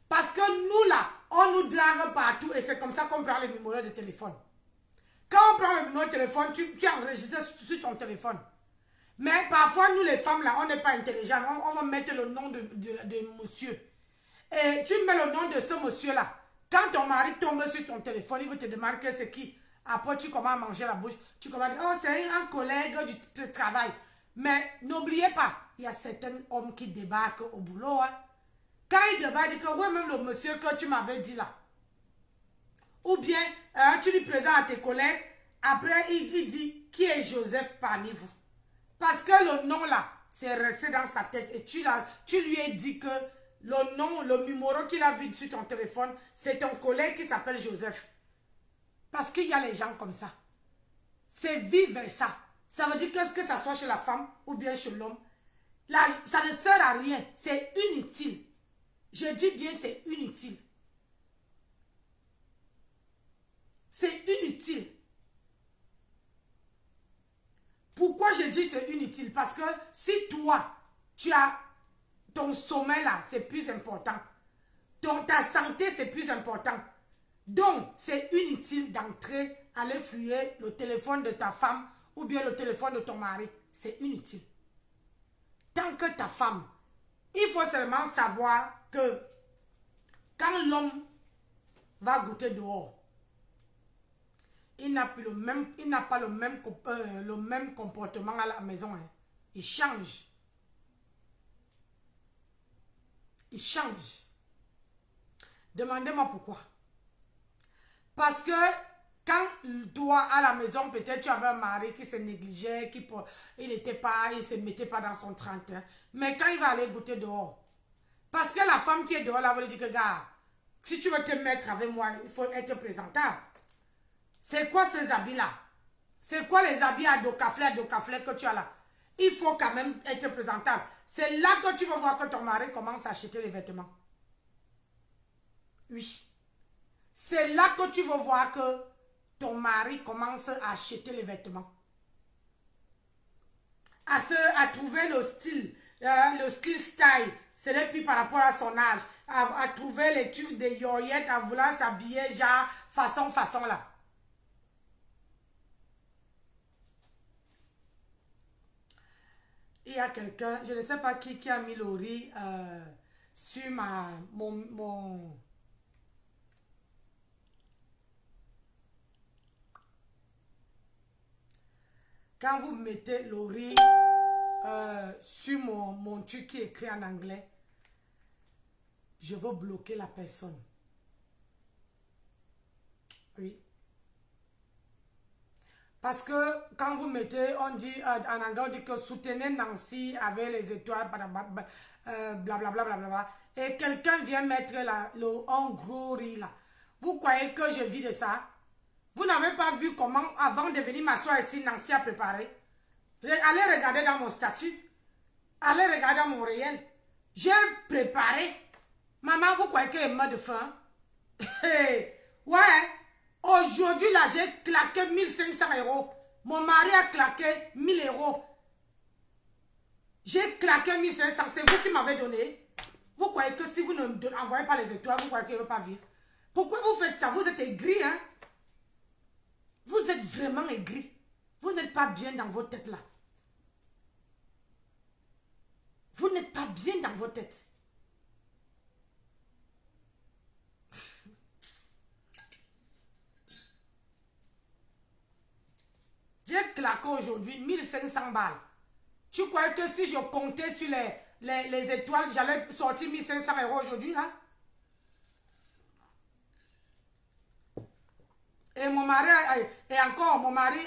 [SPEAKER 1] Parce que nous là, on nous drague partout et c'est comme ça qu'on prend le numéro de téléphone. Quand on prend le numéro de téléphone, tu enregistres sur ton téléphone. Mais parfois, nous les femmes là, on n'est pas intelligents. On va mettre le nom de monsieur. Et tu mets le nom de ce monsieur là. Quand ton mari tombe sur ton téléphone, il veut te demander que c'est qui. Après, tu commences à manger la bouche. Tu commences à dire, oh, c'est un collègue du travail. Mais n'oubliez pas, il y a certains hommes qui débarquent au boulot. Hein. Quand il débarque, il dit que oui, même le monsieur que tu m'avais dit là. Ou bien, tu lui présentes à tes collègues. Après, il dit, qui est Joseph parmi vous? Parce que le nom là, c'est resté dans sa tête. Et tu lui as dit que le nom, le numéro qu'il a vu sur ton téléphone, c'est ton collègue qui s'appelle Joseph. Parce qu'il y a les gens comme ça. C'est vice-versa. Ça veut dire que ça soit chez la femme ou bien chez l'homme, ça ne sert à rien. C'est inutile. Je dis bien c'est inutile. C'est inutile. Pourquoi je dis c'est inutile? Parce que si toi, tu as ton sommeil là, c'est plus important. Ta santé, c'est plus important. Donc, c'est inutile d'entrer, aller fouiller le téléphone de ta femme ou bien le téléphone de ton mari. C'est inutile. Tant que ta femme, il faut seulement savoir que quand l'homme va goûter dehors, il n'a pas le même comportement à la maison. Hein. Il change. Il change. Demandez-moi pourquoi. Parce que quand toi, à la maison, peut-être tu avais un mari qui se négligeait, il ne se mettait pas dans son 30. Hein. Mais quand il va aller goûter dehors, parce que la femme qui est dehors, là, va lui dire que, gars, si tu veux te mettre avec moi, il faut être présentable. C'est quoi ces habits-là? C'est quoi les habits à docaflé que tu as là? Il faut quand même être présentable. C'est là que tu vas voir que ton mari commence à acheter les vêtements. Oui. C'est là que tu vas voir que ton mari commence à acheter les vêtements. À trouver le style style. Ce n'est plus par rapport à son âge. À trouver les trucs des yoyettes, à vouloir s'habiller genre façon là. Il y a quelqu'un, je ne sais pas qui a mis le riz sur mon... Quand vous mettez le riz sur mon truc qui est écrit en anglais, je veux bloquer la personne. Oui. Parce que quand vous mettez, on dit en anglais, on dit que soutenez Nancy avec les étoiles, blablabla, et quelqu'un vient mettre un gros riz là. Vous croyez que je vis de ça? Vous n'avez pas vu comment, avant de venir m'asseoir ici, Nancy a préparé? Allez regarder dans mon statut. Allez regarder dans mon réel. J'ai préparé. Maman, vous croyez qu'elle est mort de faim? Ouais. Aujourd'hui, là, j'ai claqué 1500 €. Mon mari a claqué 1000 €. J'ai claqué 1500. C'est vous qui m'avez donné. Vous croyez que si vous ne envoyez pas les étoiles, vous croyez qu'elle ne veut pas vivre? Pourquoi vous faites ça? Vous êtes aigri, hein? Vous êtes vraiment aigri. Vous n'êtes pas bien dans votre tête, là. Vous n'êtes pas bien dans votre tête. claqué aujourd'hui 1500 balles. Tu croyais que si je comptais sur les étoiles, j'allais sortir 1500 € aujourd'hui, là? Et mon mari, et encore, mon mari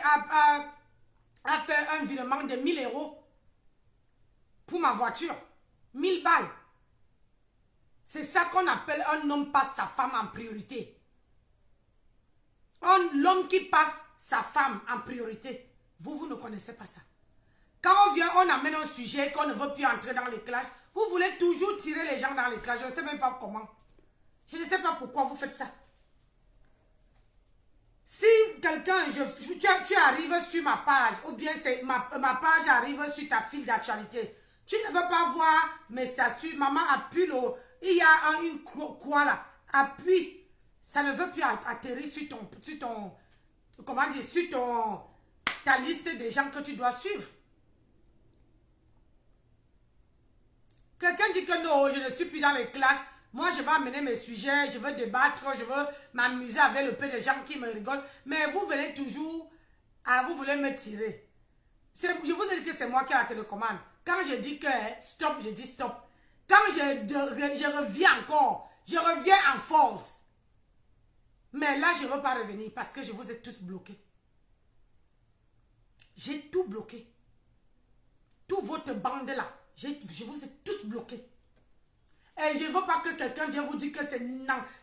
[SPEAKER 1] a fait un virement de 1000 € pour ma voiture. 1000 balles. C'est ça qu'on appelle un homme passe sa femme en priorité. L'homme qui passe sa femme en priorité. Vous ne connaissez pas ça. Quand on vient, on amène un sujet qu'on ne veut plus entrer dans les clashs. Vous voulez toujours tirer les gens dans les clashs. Je ne sais même pas comment. Je ne sais pas pourquoi vous faites ça. Si quelqu'un, tu arrives sur ma page, ou bien ma page arrive sur ta file d'actualité, tu ne veux pas voir mes statuts, maman appuie il y a une croix là, appuie, ça ne veut plus atterrir sur comment dire, sur ta liste des gens que tu dois suivre. Quelqu'un dit que non, je ne suis plus dans les clashs. Moi, je vais amener mes sujets, je veux débattre, je veux m'amuser avec le peu de gens qui me rigolent. Mais vous venez toujours, vous voulez me tirer. Je vous ai dit que c'est moi qui ai la télécommande. Quand je dis que stop, je dis stop. Quand je reviens encore, je reviens en force. Mais là, je ne veux pas revenir parce que je vous ai tous bloqués. J'ai tout bloqué. Tout votre bande là, je vous ai tous bloqués. Et je ne veux pas que quelqu'un vienne vous dire que c'est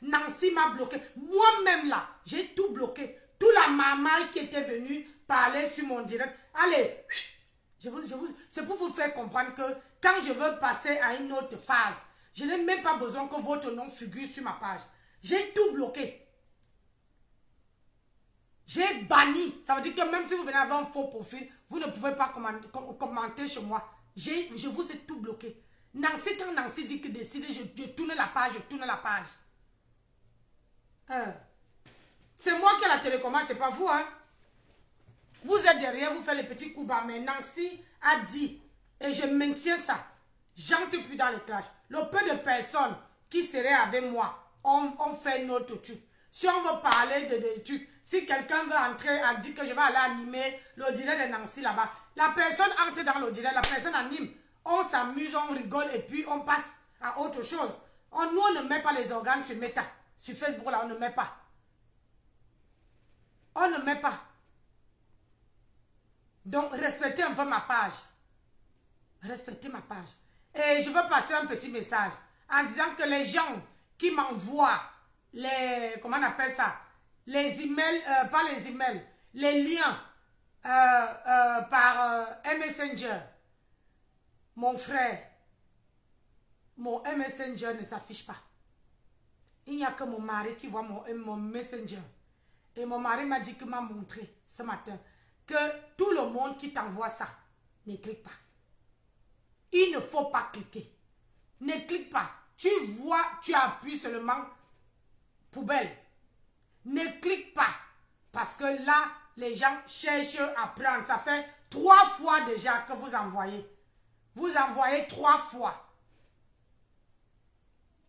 [SPEAKER 1] Nancy m'a bloqué. Moi-même là, j'ai tout bloqué. Toute la maman qui était venue parler sur mon direct. Allez, c'est pour vous faire comprendre que quand je veux passer à une autre phase, je n'ai même pas besoin que votre nom figure sur ma page. J'ai tout bloqué. J'ai banni. Ça veut dire que même si vous venez avoir un faux profil, vous ne pouvez pas commenter chez moi. Je vous ai tout bloqué. Nancy, quand Nancy dit que décide, je tourne la page, je tourne la page. C'est moi qui ai la télécommande, c'est pas vous, hein. Vous êtes derrière, vous faites les petits coups bas, mais Nancy a dit, et je maintiens ça, j'entre plus dans les clashs. Le peu de personnes qui seraient avec moi, on fait notre truc. Si on veut parler de trucs, si quelqu'un veut entrer, a dit que je vais aller animer le direct de Nancy là-bas, la personne entre dans le direct, la personne anime. On s'amuse, on rigole et puis on passe à autre chose. Nous, on ne met pas les organes sur Meta. Sur Facebook, là, on ne met pas. On ne met pas. Donc, respectez un peu ma page. Respectez ma page. Et je veux passer un petit message en disant que les gens qui m'envoient comment on appelle ça? Les emails, pas les emails, les liens par Messenger. Mon frère, mon Messenger ne s'affiche pas. Il n'y a que mon mari qui voit mon Messenger. Et mon mari m'a dit qu'il m'a montré ce matin que tout le monde qui t'envoie ça, ne clique pas. Il ne faut pas cliquer. Ne clique pas. Tu vois, tu appuies seulement poubelle. Ne clique pas. Parce que là, les gens cherchent à prendre. Ça fait 3 fois déjà que vous envoyez. Vous envoyez 3 fois.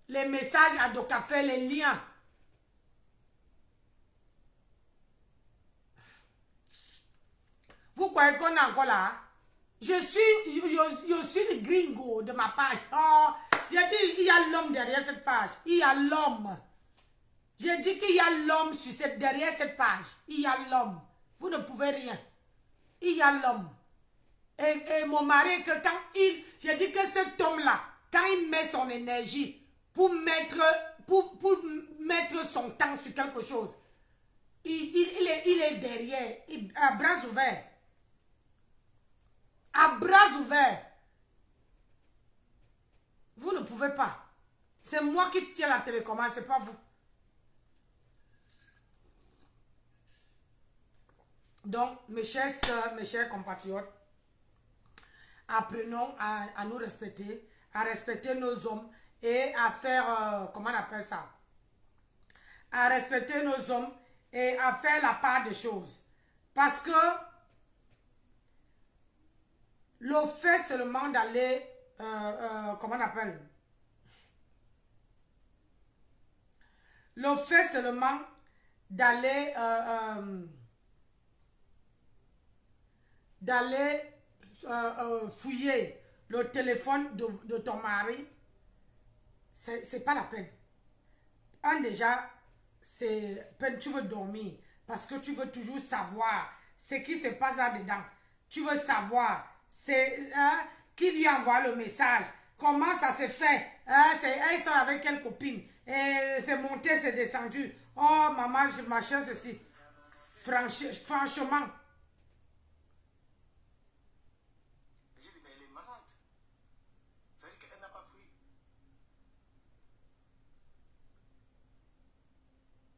[SPEAKER 1] Les messages à Docafé, les liens. Vous croyez qu'on est encore là? Je suis le gringo de ma page. Oh, j'ai dit, il y a l'homme derrière cette page. Il y a l'homme. J'ai dit qu'il y a l'homme derrière cette page. Il y a l'homme. Vous ne pouvez rien. Il y a l'homme. Et mon mari, que quand j'ai dit que cet homme-là, quand il met son énergie pour mettre son temps sur quelque chose, il est derrière, à bras ouverts. À bras ouverts. Vous ne pouvez pas. C'est moi qui tiens la télécommande, c'est pas vous. Donc, mes chères sœurs, mes chers compatriotes, apprenons à nous respecter, à respecter nos hommes et à faire, comment on appelle ça? À respecter nos hommes et à faire la part des choses. Parce que le fait seulement d'aller, comment on appelle? Le fait seulement d'aller d'aller fouiller le téléphone de ton mari, c'est pas la peine. Déjà, c'est peine, tu veux dormir parce que tu veux toujours savoir ce qui se passe là-dedans. Tu veux savoir qui lui envoie le message, comment ça se fait. Elle sort avec quelle copine, c'est monté, c'est descendu. Oh maman, machin, ceci. Franchement.
[SPEAKER 2] J'ai dit, mais elle est malade. Ça veut dire qu'elle n'a pas pris.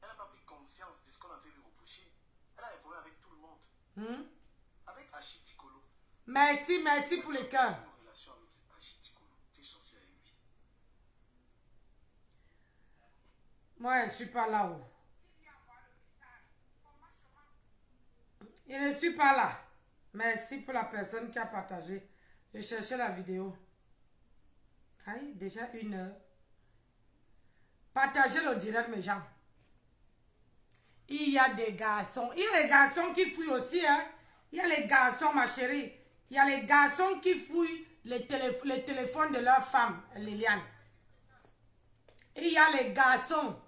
[SPEAKER 2] Elle n'a pas pris conscience de ce qu'on a fait lui reprocher. Elle a des problèmes avec tout le monde. Avec Achitikolo.
[SPEAKER 1] Merci pour le cœur.
[SPEAKER 2] Une relation avec Achitikolo. Tu es sorti avec lui.
[SPEAKER 1] Moi, je ne suis pas là-haut. Je ne suis pas là. Merci pour la personne qui a partagé. Je cherchais la vidéo. Aïe, déjà 1 heure. Partagez le direct, mes gens. Il y a des garçons. Il y a les garçons qui fouillent aussi. Hein? Il y a les garçons, ma chérie. Il y a les garçons qui fouillent les téléphones de leurs femmes, Liliane. Et il y a les garçons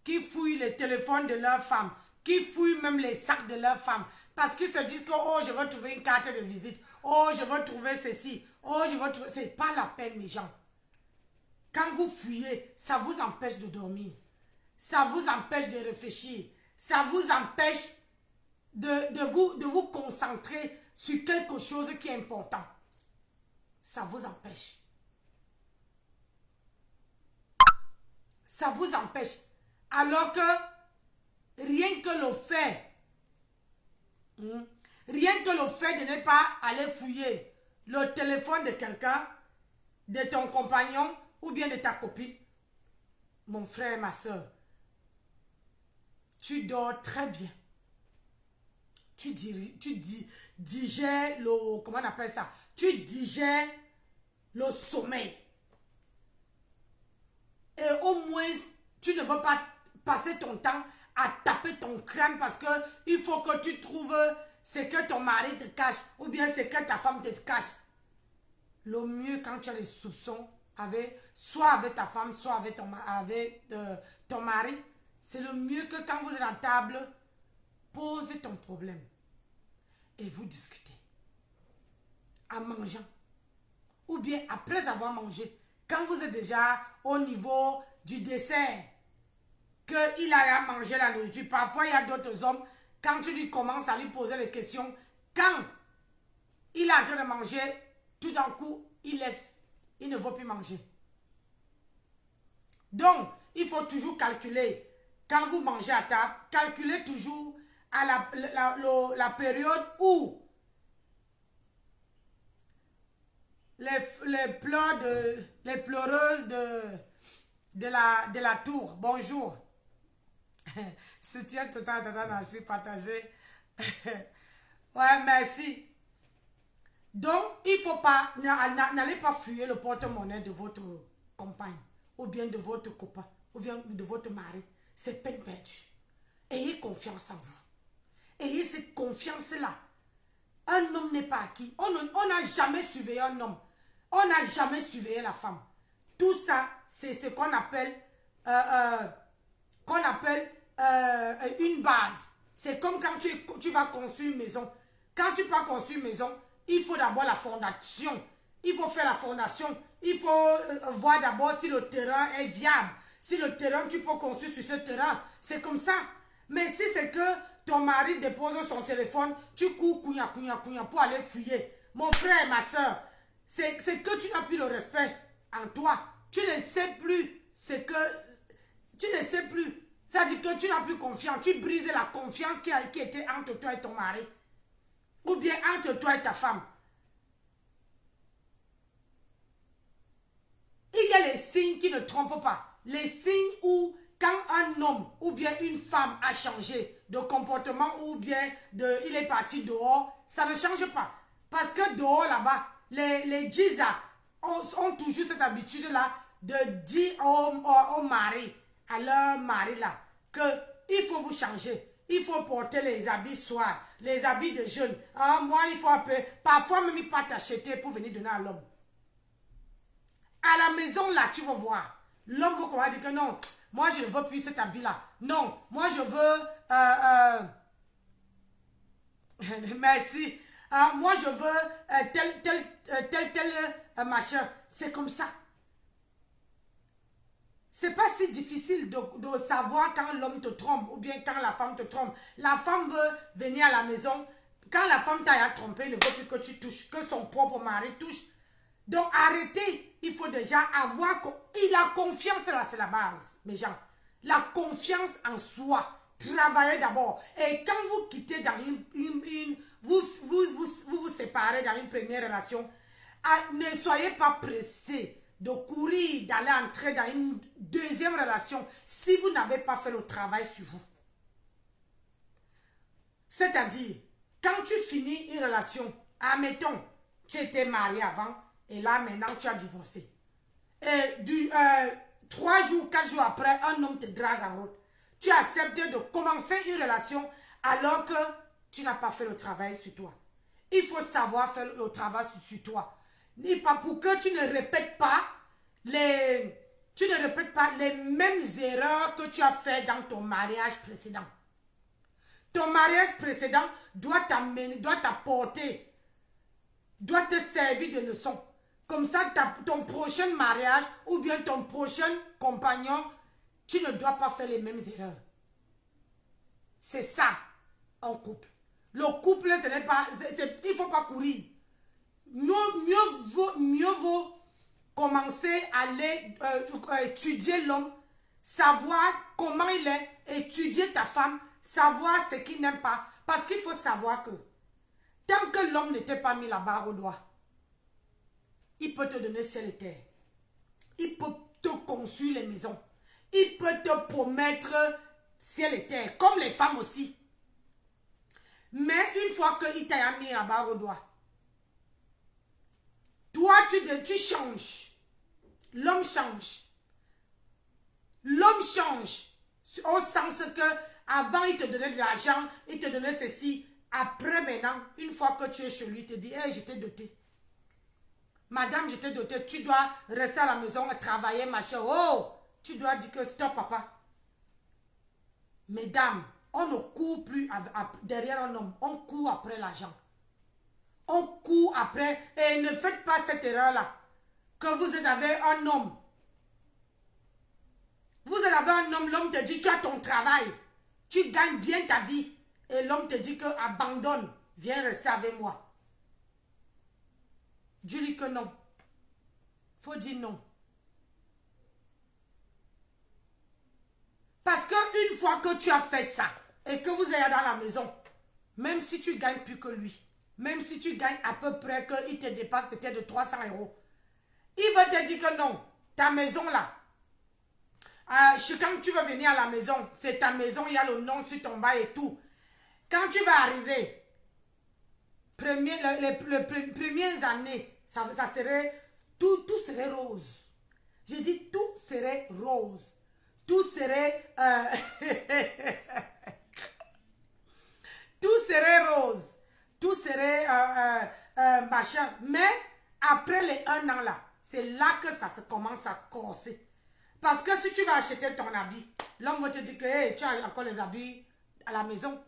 [SPEAKER 1] qui fouillent les téléphones de leurs femmes, qui fouillent même les sacs de leurs femmes, parce qu'ils se disent que, oh, je veux trouver une carte de visite, oh, je veux trouver ceci, oh, je veux trouver... C'est pas la peine, mes gens. Quand vous fouillez, ça vous empêche de dormir, ça vous empêche de réfléchir, ça vous empêche de vous concentrer sur quelque chose qui est important. Ça vous empêche. Ça vous empêche. Alors que rien que le fait de ne pas aller fouiller le téléphone de quelqu'un, de ton compagnon ou bien de ta copine, mon frère et ma soeur, tu dors très bien. Tu digères le, comment on appelle ça? Tu digères le sommeil. Et au moins, tu ne veux pas passer ton temps à taper ton crâne parce que il faut que tu trouves ce que ton mari te cache ou bien ce que ta femme te cache. Le mieux quand tu as les soupçons, soit avec ta femme, soit avec ton mari, c'est le mieux que quand vous êtes à table, posez ton problème et vous discutez en mangeant ou bien après avoir mangé. Quand vous êtes déjà au niveau du dessert, qu'il a mangé la nourriture, parfois il y a d'autres hommes, quand tu lui commences à lui poser des questions, quand il est en train de manger, tout d'un coup, il laisse, il ne veut plus manger. Donc, il faut toujours calculer, quand vous mangez à table, calculez toujours à la période où les pleureuses de la tour, bonjour. Soutien total, tata Nancy, partagé. Ouais, merci. Donc, il ne faut pas, n'allez pas fuir le porte-monnaie de votre compagne, ou bien de votre copain, ou bien de votre mari. C'est peine perdue. Ayez confiance en vous. Ayez cette confiance-là. Un homme n'est pas acquis. On n'a jamais surveillé un homme. On n'a jamais surveillé la femme. Tout ça, c'est ce qu'on appelle, une base. C'est comme quand tu vas construire une maison. Quand tu vas construire une maison, il faut d'abord la fondation. Il faut faire la fondation. Il faut voir d'abord si le terrain est viable. Si le terrain, tu peux construire sur ce terrain. C'est comme ça. Mais si c'est que ton mari dépose son téléphone, tu cours couilla pour aller fouiller. Mon frère et ma soeur, c'est que tu n'as plus le respect en toi. Tu ne sais plus ce que... Tu ne sais plus. Ça veut dire que tu n'as plus confiance. Tu brises la confiance qui était entre toi et ton mari. Ou bien entre toi et ta femme. Il y a les signes qui ne trompent pas. Les signes où, quand un homme ou bien une femme a changé de comportement ou bien il est parti dehors, ça ne change pas. Parce que dehors, là-bas, les Giza ont toujours cette habitude-là de dire au mari, à leur mari là, qu'il faut vous changer. il faut porter les habits soirs, les habits de jeûne. Ah, moi, il faut un peu, parfois même il pas t'acheter pour venir donner à l'homme. À la maison, là, tu vas voir. L'homme va commencer à dire que non, moi, je ne veux plus cet habit-là. Non, moi, je veux... merci. Moi, je veux tel machin. C'est comme ça. C'est pas si difficile de savoir quand l'homme te trompe ou bien quand la femme te trompe. La femme veut venir à la maison. Quand la femme t'a trompé, elle ne veut plus que tu touches, que son propre mari touche. Donc arrêtez. Il faut déjà avoir... La confiance, là, c'est la base, mes gens. La confiance en soi. Travaillez d'abord. Et quand vous quittez dans vous séparez dans une première relation, ne soyez pas pressés de courir, d'aller entrer dans une deuxième relation si vous n'avez pas fait le travail sur vous. C'est-à-dire, quand tu finis une relation, admettons, tu étais marié avant et là maintenant tu as divorcé. Et 3 jours, 4 jours après, un homme te drague en route. Tu as accepté de commencer une relation alors que tu n'as pas fait le travail sur toi. Il faut savoir faire le travail sur toi. Ni pas pour que tu ne répètes pas les mêmes erreurs que tu as fait dans ton mariage précédent. Ton mariage précédent doit t'apporter, doit te servir de leçon. Comme ça, ton prochain mariage ou bien ton prochain compagnon, tu ne dois pas faire les mêmes erreurs. C'est ça, un couple. Le couple, ce n'est pas... il ne faut pas courir. Mieux vaut commencer à aller étudier l'homme, savoir comment il est, étudier ta femme, savoir ce qu'il n'aime pas. Parce qu'il faut savoir que tant que l'homme n'était pas mis la barre au doigt, il peut te donner ciel et terre. Il peut te construire les maisons. Il peut te promettre ciel et terre, comme les femmes aussi. Mais une fois qu'il t'a mis la barre au doigt, toi, tu changes. L'homme change. L'homme change. Au sens que avant il te donnait de l'argent, il te donnait ceci. Après, maintenant, une fois que tu es chez lui, il te dit, hey, je t'ai doté. Madame, je t'ai doté. Tu dois rester à la maison et travailler, machin. Oh, tu dois dire que stop, papa. Mesdames, on ne court plus derrière un homme. On court après l'argent. On court après. Et ne faites pas cette erreur-là. Que vous avez un homme. Vous avez un homme, l'homme te dit, tu as ton travail. Tu gagnes bien ta vie. Et l'homme te dit que abandonne. Viens rester avec moi. Dieu dit que non. Faut dire non. Parce qu'une fois que tu as fait ça, et que vous êtes dans la maison, même si tu gagnes plus que lui, même si tu gagnes à peu près qu'il te dépasse peut-être de 300 €, il va te dire que non, ta maison là, quand tu vas venir à la maison, c'est ta maison, il y a le nom sur ton bas et tout. Quand tu vas arriver, les premières années, ça serait, tout serait rose. J'ai dit tout serait rose. Tout serait, tout serait rose. Tout serait machin. Mais après les 1 an là, c'est là que ça se commence à corser. Parce que si tu vas acheter ton habit, l'homme va te dire que hey, tu as encore les habits à la maison.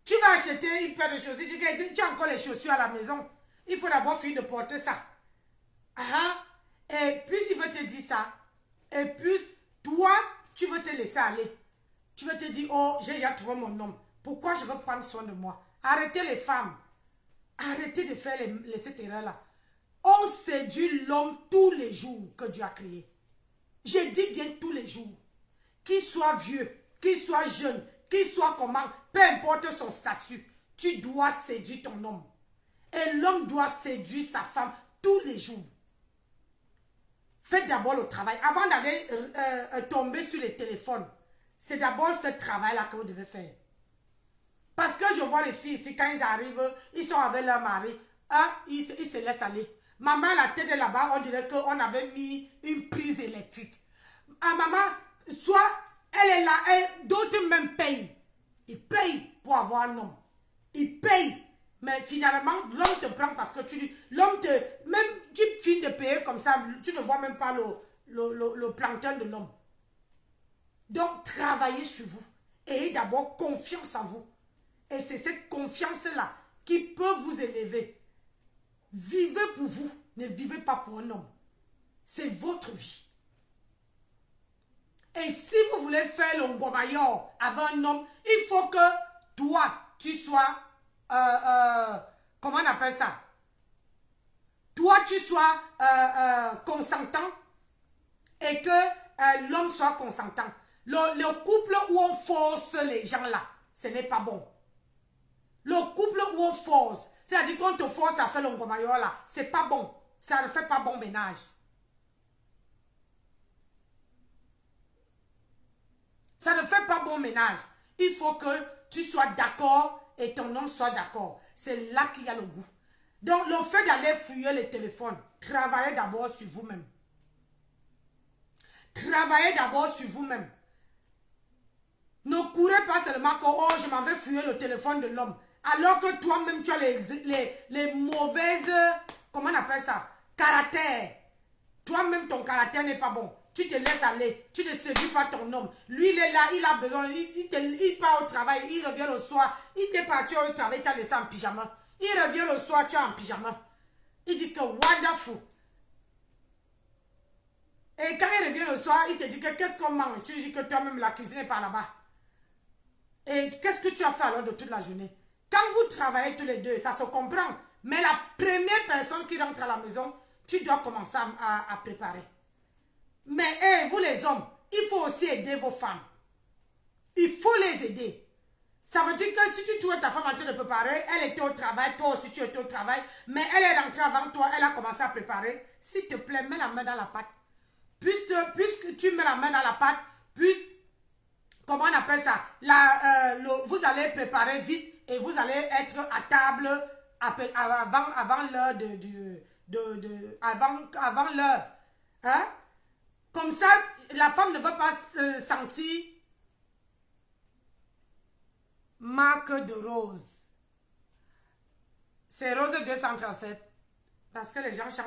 [SPEAKER 1] Tu vas acheter une paire de chaussures, il dit que tu as encore les chaussures à la maison. Il faut d'abord finir de porter ça. Et puis il veut te dire ça. Et puis toi, tu veux te laisser aller. Tu veux te dire, oh, j'ai déjà trouvé mon homme. Pourquoi je veux prendre soin de moi? Arrêtez les femmes. Arrêtez de faire cette erreur-là. On séduit l'homme tous les jours que Dieu a créé. Je dis bien tous les jours. Qu'il soit vieux, qu'il soit jeune, qu'il soit comment, peu importe son statut, tu dois séduire ton homme. Et l'homme doit séduire sa femme tous les jours. Faites d'abord le travail. Avant d'aller tomber sur les téléphones, c'est d'abord ce travail-là que vous devez faire. Parce que je vois les filles ici, quand ils arrivent, ils sont avec leur mari, ils se laissent aller. Maman, la tête est là-bas, on dirait qu'on avait mis une prise électrique. Maman, soit elle est là, d'autres même payent. Ils payent. avoir un homme. Il paye. Mais finalement, l'homme te prend parce que l'homme te... Même tu finis de payer comme ça, tu ne vois même pas le plancton de l'homme. Donc, travaillez sur vous. Ayez d'abord confiance en vous. Et c'est cette confiance-là qui peut vous élever. Vivez pour vous. Ne vivez pas pour un homme. C'est votre vie. Et si vous voulez faire le ngomayor avec un homme, il faut que toi, tu sois... comment on appelle ça? Toi, tu sois consentant et que l'homme soit consentant. Le couple où on force les gens là, ce n'est pas bon. Le couple où on force, c'est-à-dire qu'on te force à faire le ngomayor là, c'est pas bon. Ça ne fait pas bon ménage. Ça ne fait pas bon ménage. Il faut que tu sois d'accord et ton homme soit d'accord. C'est là qu'il y a le goût. Donc, le fait d'aller fouiller les téléphones, travaillez d'abord sur vous-même. Travaillez d'abord sur vous-même. Ne courez pas seulement que, oh, je m'en vais fouiller le téléphone de l'homme. Alors que toi-même, tu as les mauvaises, comment on appelle ça, caractère. Toi-même, ton caractère n'est pas bon. Tu te laisses aller. Tu ne séduis pas ton homme. Lui, il est là, il a besoin. Il part au travail, il revient le soir. Il est parti au travail, il t'a laissé en pyjama. Il revient le soir, tu es en pyjama. Il dit que wonderful. Et quand il revient le soir, il te dit que qu'est-ce qu'on mange? Tu dis que toi-même, la cuisine est par là-bas. Et qu'est-ce que tu as fait alors de toute la journée? Quand vous travaillez tous les deux, ça se comprend. Mais la première personne qui rentre à la maison, tu dois commencer à préparer. Mais vous les hommes, il faut aussi aider vos femmes. Il faut les aider. Ça veut dire que si tu trouves ta femme en train de préparer, elle était au travail, toi aussi tu étais au travail, mais elle est rentrée avant toi, elle a commencé à préparer. S'il te plaît, mets la main dans la pâte. Puisque tu mets la main dans la pâte, comment on appelle ça? Vous allez préparer vite et vous allez être à table avant l'heure avant l'heure. Hein? Comme ça, la femme ne va pas se sentir marque de rose. C'est rose 237. Parce que les gens changent.